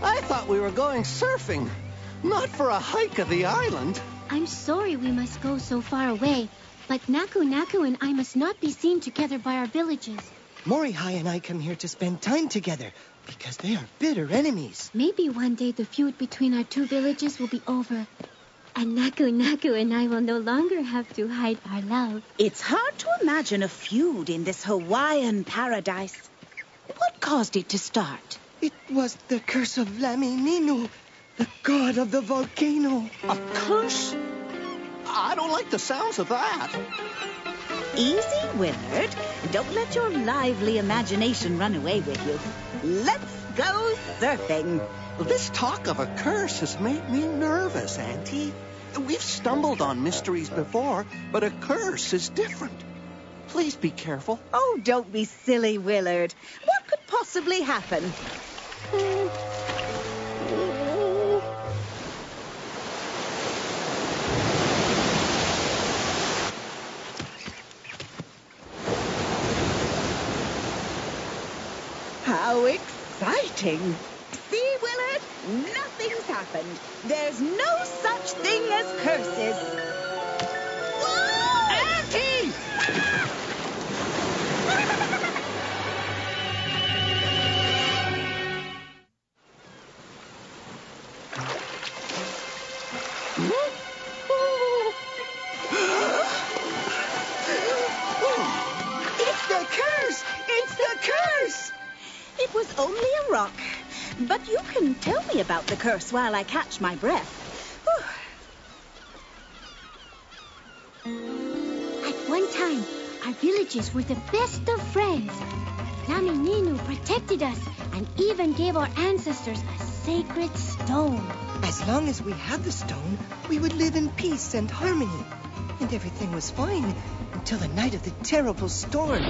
I thought we were going surfing, not for a hike of the island. I'm sorry we must go so far away, but Naku and I must not be seen together by our villages. Morihei and I come here to spend time together because they are bitter enemies. Maybe one day the feud between our two villages will be over, and Naku and I will no longer have to hide our love. It's hard to imagine a feud in this Hawaiian paradise. What caused it to start? It was the curse of Lami Ninu, the god of the volcano. A curse? I don't like the sounds of that. Easy, Willard. Don't let your lively imagination run away with you. Let's go surfing. This talk of a curse has made me nervous, Auntie. We've stumbled on mysteries before, but a curse is different. Please be careful. Oh, don't be silly, Willard. What could possibly happen? How exciting! See, Willard? Nothing's happened. There's no such thing as curses. Whoa! Auntie! It's the curse! It's the curse! It was only a rock. But you can tell me about the curse while I catch my breath. At one time, our villages were the best of friends. Lami Ninu protected us and even gave our ancestors a sacred stone. As long as we had the stone, we would live in peace and harmony. And everything was fine until the night of the terrible storm.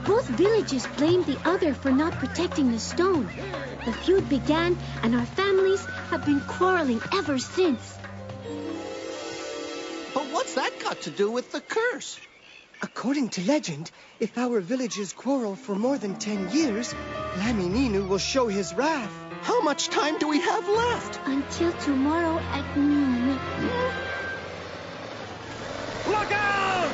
Both villages blamed the other for not protecting the stone. The feud began, and our families have been quarreling ever since. But what's that got to do with the curse? According to legend, if our villages quarrel for more than 10 years, Lami Ninu will show his wrath. How much time do we have left? Until tomorrow at noon. Look out!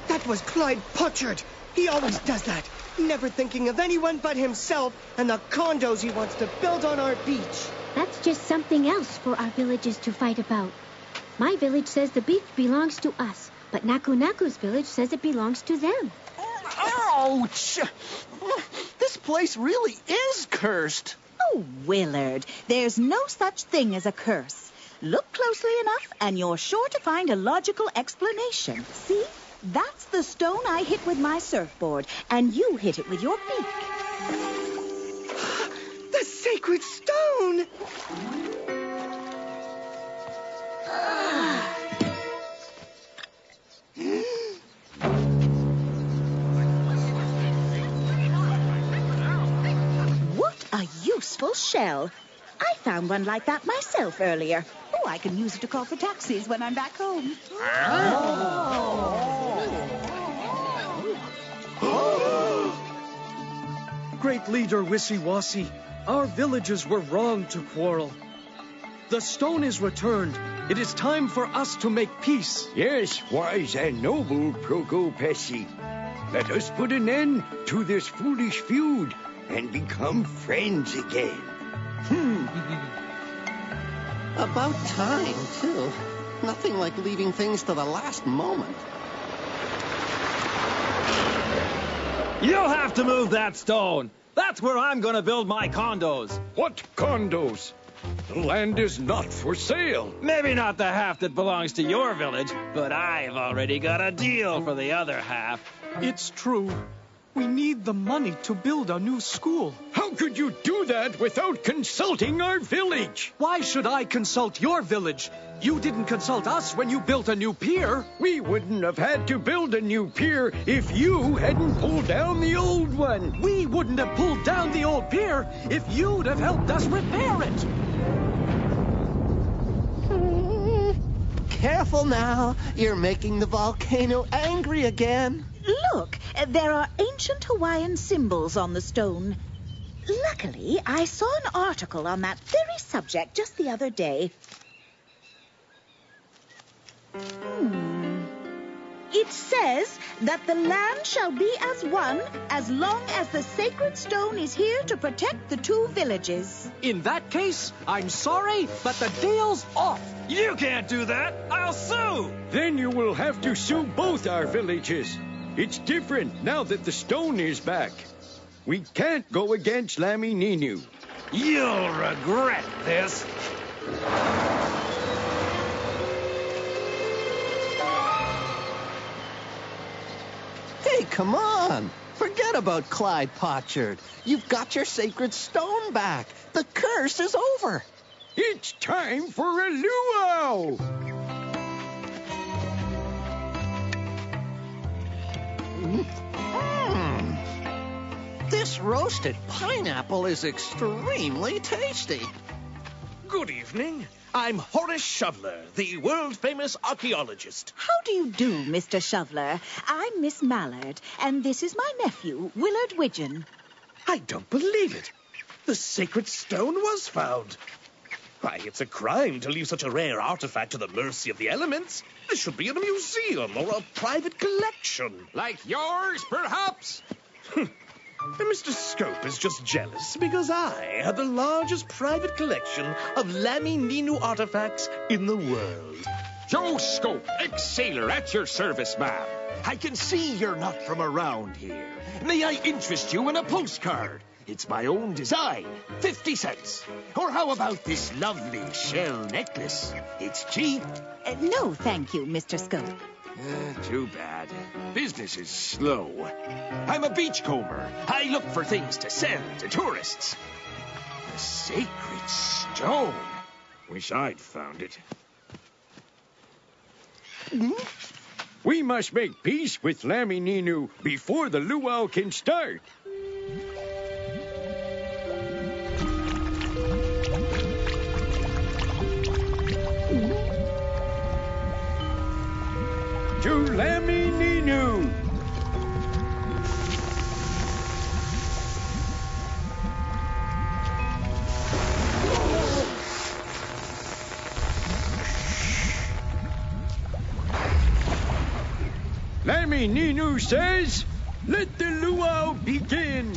That was Clyde Pochard. He always does that, never thinking of anyone but himself and the condos he wants to build on our beach. That's just something else for our villages to fight about. My village says the beach belongs to us, but Naku's village says it belongs to them. Ouch! This place really is cursed. Oh, Willard, there's no such thing as a curse. Look closely enough, and you're sure to find a logical explanation. See? That's the stone I hit with my surfboard, and you hit it with your beak. The sacred stone! What a useful shell. I found one like that myself earlier. Oh, I can use it to call for taxis when I'm back home. Great leader Wissy-Wassy, our villages were wrong to quarrel. The stone is returned. It is time for us to make peace. Yes, wise and noble Prokopessy. Let us put an end to this foolish feud and become friends again. About time, too. Nothing like leaving things to the last moment. You'll have to move that stone. That's where I'm going to build my condos. What condos? The land is not for sale. Maybe not the half that belongs to your village, but I've already got a deal for the other half. It's true. We need the money to build a new school. How could you do that without consulting our village? Why should I consult your village? You didn't consult us when you built a new pier. We wouldn't have had to build a new pier if you hadn't pulled down the old one. We wouldn't have pulled down the old pier if you'd have helped us repair it. Careful now. You're making the volcano angry again. Look, there are ancient Hawaiian symbols on the stone. Luckily, I saw an article on that very subject just the other day. It says that the land shall be as one as long as the sacred stone is here to protect the two villages. In that case, I'm sorry, but the deal's off. You can't do that. I'll sue. Then you will have to sue both our villages. It's different now that the stone is back. We can't go against Lami Ninu. You'll regret this. Hey, come on. Forget about Clyde Pochard. You've got your sacred stone back. The curse is over. It's time for a luau. This roasted pineapple is extremely tasty. Good evening. I'm Horace Shoveler, the world-famous archaeologist. How do you do, Mr. Shoveler? I'm Miss Mallard, and this is my nephew, Willard Widgeon. I don't believe it. The sacred stone was found. Why, it's a crime to leave such a rare artifact to the mercy of the elements. This should be in a museum or a private collection. Like yours, perhaps? Mr. Scope is just jealous because I have the largest private collection of Lami Ninu artifacts in the world. Joe Scope, ex-sailor, at your service, ma'am. I can see you're not from around here. May I interest you in a postcard? It's my own design, 50 cents. Or how about this lovely shell necklace? It's cheap. No, thank you, Mr. Scope. Too bad. Business is slow. I'm a beachcomber. I look for things to sell to tourists. The sacred stone. Wish I'd found it. We must make peace with Lami Ninu before the luau can start. To Lami Ninu. Lami Ninu says, let the luau begin.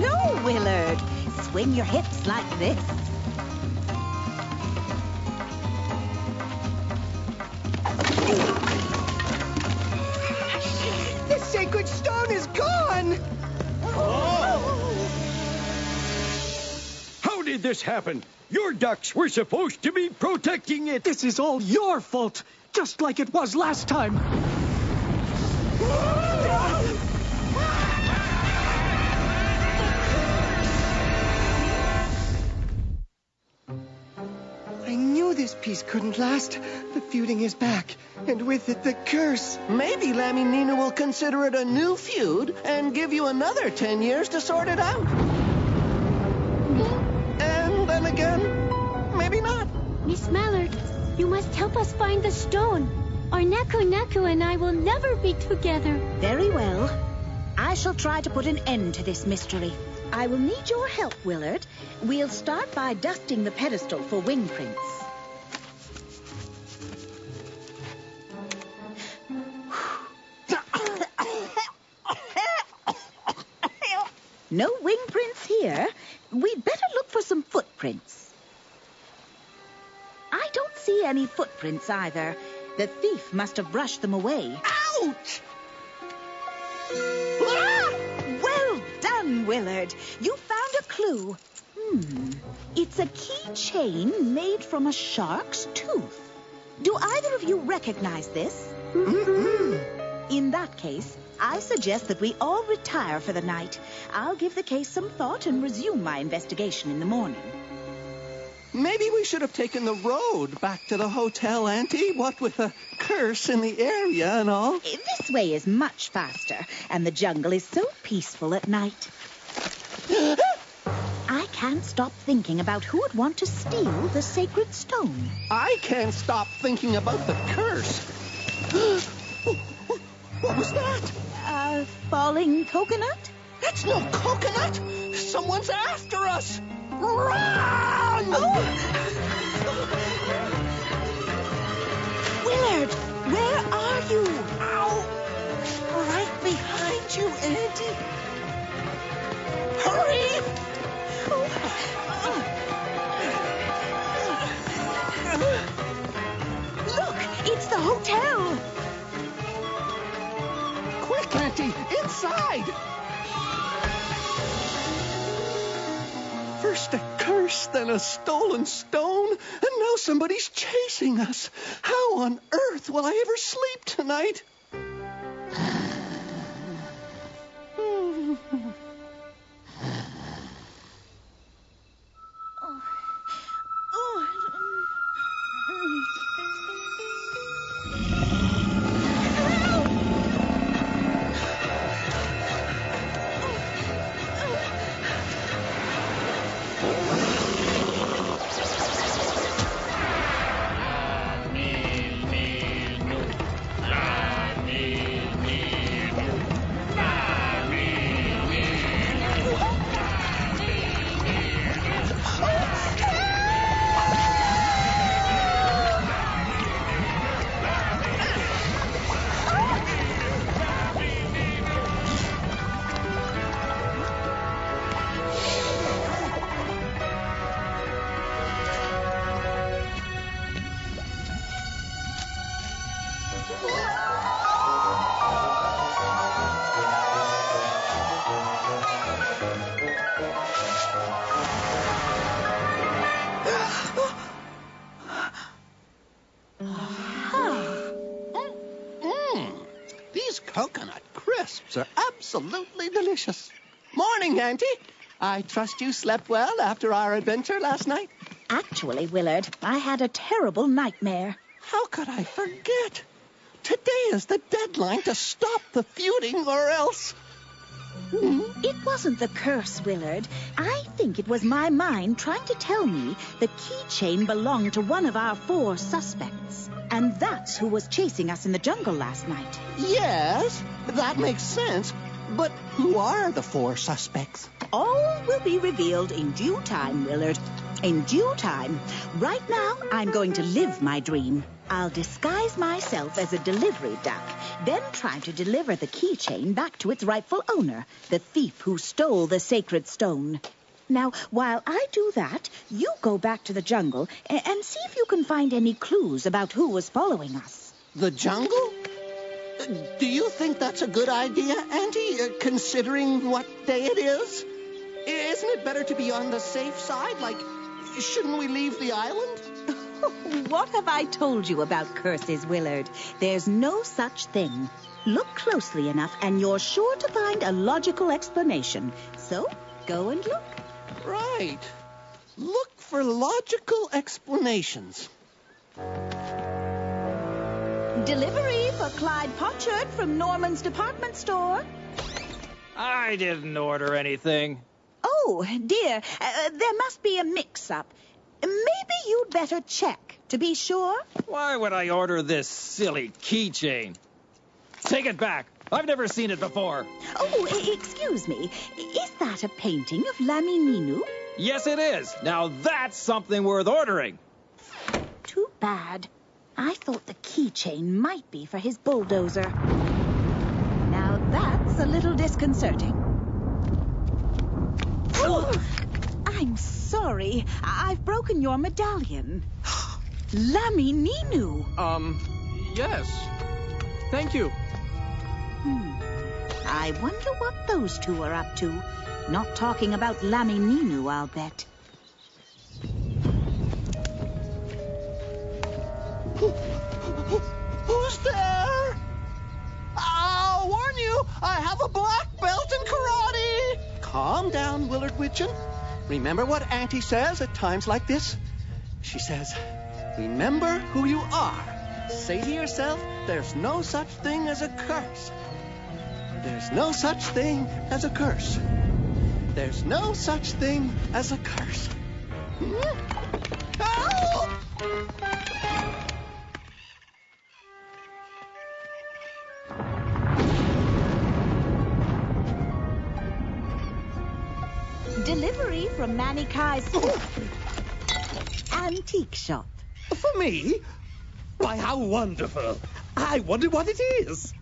No, Willard. Swing your hips like this. The sacred stone is gone! How did this happen? Your ducks were supposed to be protecting it. This is all your fault, just like it was last time. I knew this This peace couldn't last. The feuding is back, and with it the curse. Maybe Lammy Nina will consider it a new feud and give you another 10 years to sort it out. And then again, maybe not. Miss Mallard, you must help us find the stone, or Naku and I will never be together. Very well. I shall try to put an end to this mystery. I will need your help, Willard. We'll start by dusting the pedestal for wing prints. No wing prints here. We'd better look for some footprints. I don't see any footprints either. The thief must have brushed them away. Ouch! Well done, Willard. You found a clue. It's a keychain made from a shark's tooth. Do either of you recognize this? In that case, I suggest that we all retire for the night. I'll give the case some thought and resume my investigation in the morning. Maybe we should have taken the road back to the hotel, Auntie, what with a curse in the area and all. This way is much faster, and the jungle is so peaceful at night. I can't stop thinking about who would want to steal the sacred stone. I can't stop thinking about the curse. What was that? Falling coconut? That's no coconut! Someone's after us! Run! Willard, where are you? Ow! Right behind you, Auntie. Hurry! Look, it's the hotel. Quick, Auntie, inside! First a curse, then a stolen stone, and now somebody's chasing us. How on earth will I ever sleep tonight? These coconut crisps are absolutely delicious. Morning, Auntie. I trust you slept well after our adventure last night? Actually, Willard, I had a terrible nightmare. How could I forget? Today is the deadline to stop the feuding or else... It wasn't the curse, Willard. I think it was my mind trying to tell me the keychain belonged to one of our 4 suspects. And that's who was chasing us in the jungle last night. Yes, that makes sense. But who are the 4 suspects? All will be revealed in due time, Willard. In due time. Right now, I'm going to live my dream. I'll disguise myself as a delivery duck, then try to deliver the keychain back to its rightful owner, the thief who stole the sacred stone. Now, while I do that, you go back to the jungle and see if you can find any clues about who was following us. The jungle? Do you think that's a good idea, Auntie, considering what day it is? Isn't it better to be on the safe side? Like, shouldn't we leave the island? What have I told you about curses, Willard? There's no such thing. Look closely enough and you're sure to find a logical explanation. So, go and look. Right. Look for logical explanations. Delivery for Clyde Pochard from Norman's department store. I didn't order anything. Oh, dear, there must be a mix-up. Maybe you'd better check to be sure. Why would I order this silly keychain? Take it back. I've never seen it before. Oh, excuse me. Is that a painting of Lamy Ninu? Yes, it is. Now that's something worth ordering. Too bad. I thought the keychain might be for his bulldozer. Now that's a little disconcerting. Oh, I'm sorry. I've broken your medallion. Lamy Ninu. Yes. Thank you. I wonder what those two are up to. Not talking about Lamy Ninu, I'll bet. Who's there? I'll warn you, I have a black belt in karate. Calm down, Willard Witchin. Remember what Auntie says at times like this? She says, remember who you are. Say to yourself, there's no such thing as a curse. There's no such thing as a curse. There's no such thing as a curse. Help! Delivery from Manny Kai's antique shop. For me? Why, how wonderful. I wonder what it is.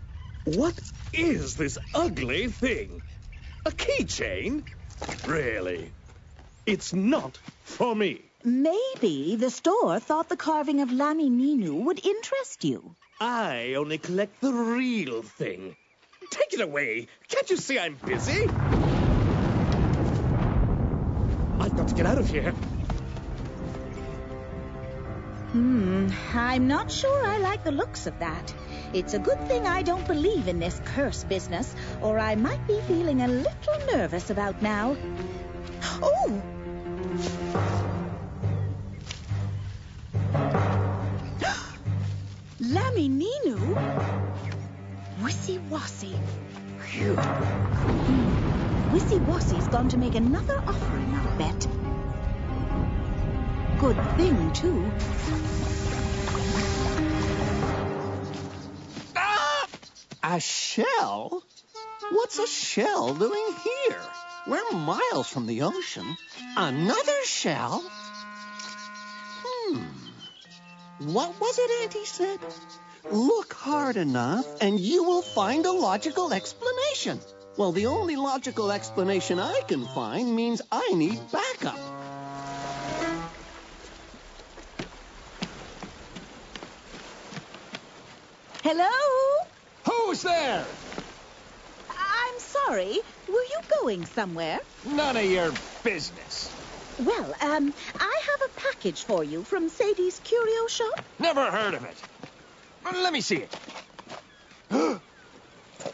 What is this ugly thing? A keychain? Really? It's not for me. Maybe the store thought the carving of Lamy Ninu would interest you. I only collect the real thing. Take it away. Can't you see I'm busy? I've got to get out of here. I'm not sure I like the looks of that. It's a good thing I don't believe in this curse business, or I might be feeling a little nervous about now. Oh! Lamy Ninu? Wissy-wassy. Phew. Wissy-wassy's gone to make another offering, I'll bet. Good thing, too. A shell? What's a shell doing here? We're miles from the ocean. Another shell? What was it Auntie said? Look hard enough and you will find a logical explanation. Well, the only logical explanation I can find means I need backup. Hello? Who's there? I'm sorry. Were you going somewhere? None of your business. Well, I have a package for you from Sadie's Curio Shop. Never heard of it. Let me see it.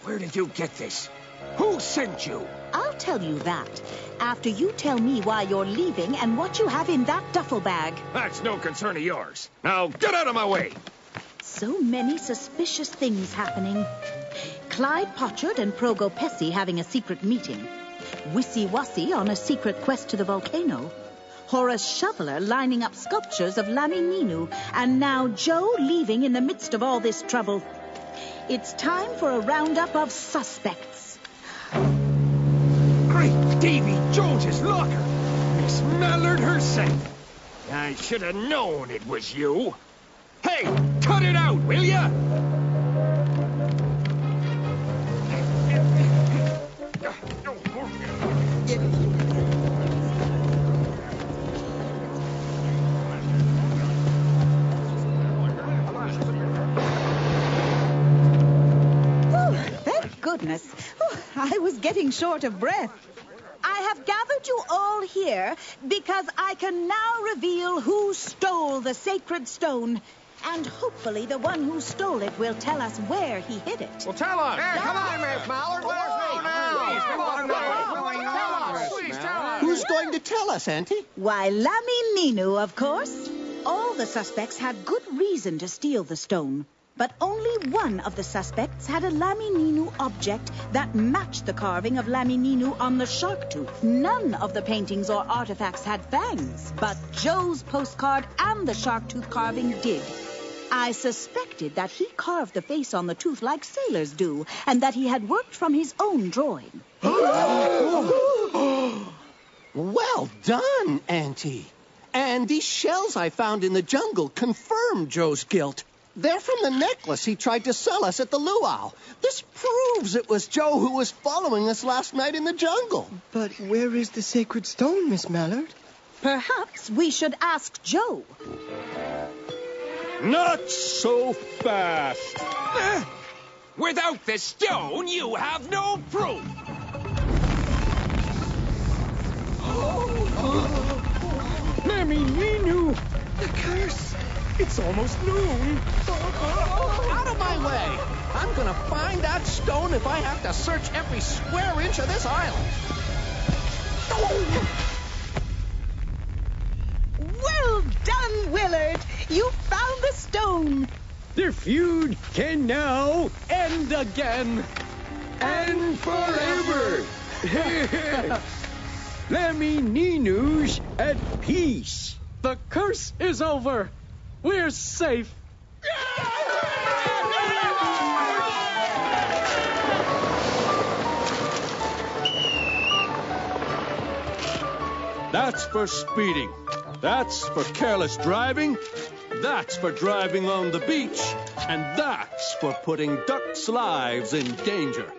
Where did you get this? Who sent you? I'll tell you that after you tell me why you're leaving and what you have in that duffel bag. That's no concern of yours. Now, get out of my way. So many suspicious things happening. Clyde Pochard and Progo Pesci having a secret meeting. Wissy-wassy on a secret quest to the volcano. Horace Shoveler lining up sculptures of Lamy Ninu. And now Joe leaving in the midst of all this trouble. It's time for a roundup of suspects. Great Davy Jones's locker. Miss Mallard herself. I should have known it was you. Hey, cut it out, will ya? Thank goodness. I was getting short of breath. I have gathered you all here because I can now reveal who stole the sacred stone. And hopefully the one who stole it will tell us where he hid it. Well, tell us. Hey, come on, Miss Mallard. Who's going to tell us, Auntie? Why, Lamy Ninu, of course. All the suspects had good reason to steal the stone, but only one of the suspects had a Lamininu object that matched the carving of Lamininu on the shark tooth. None of the paintings or artifacts had fangs, but Joe's postcard and the shark tooth carving did. I suspected that he carved the face on the tooth like sailors do, and that he had worked from his own drawing. Well done, Auntie. And these shells I found in the jungle confirm Joe's guilt. They're from the necklace he tried to sell us at the luau. This proves it was Joe who was following us last night in the jungle. But where is the sacred stone, Miss Mallard? Perhaps we should ask Joe. Not so fast. Without the stone, you have no proof. Lamininu! The curse! It's almost noon. Out of my way! I'm gonna find that stone if I have to search every square inch of this island. Well done, Willard. You found the stone. The feud can now And again. and forever. Lamininu's at peace. The curse is over. We're safe. That's for speeding. That's for careless driving. That's for driving on the beach. And that's for putting ducks' lives in danger.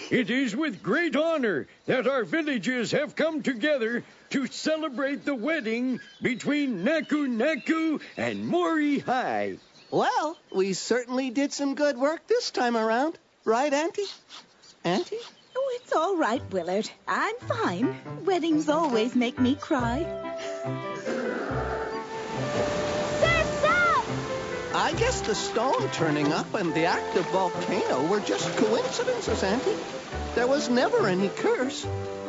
It is with great honor that our villages have come together to celebrate the wedding between Naku Naku and Mori High. Well, we certainly did some good work this time around. Right, Auntie? Auntie? Oh, it's all right, Willard. I'm fine. Weddings always make me cry. I guess the stone turning up and the active volcano were just coincidences, Auntie. There was never any curse.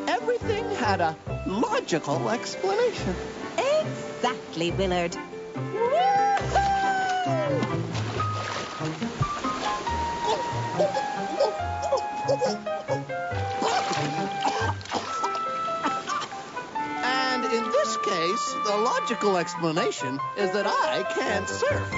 Everything had a logical explanation. Exactly, Willard. And in this case, the logical explanation is that I can't surf.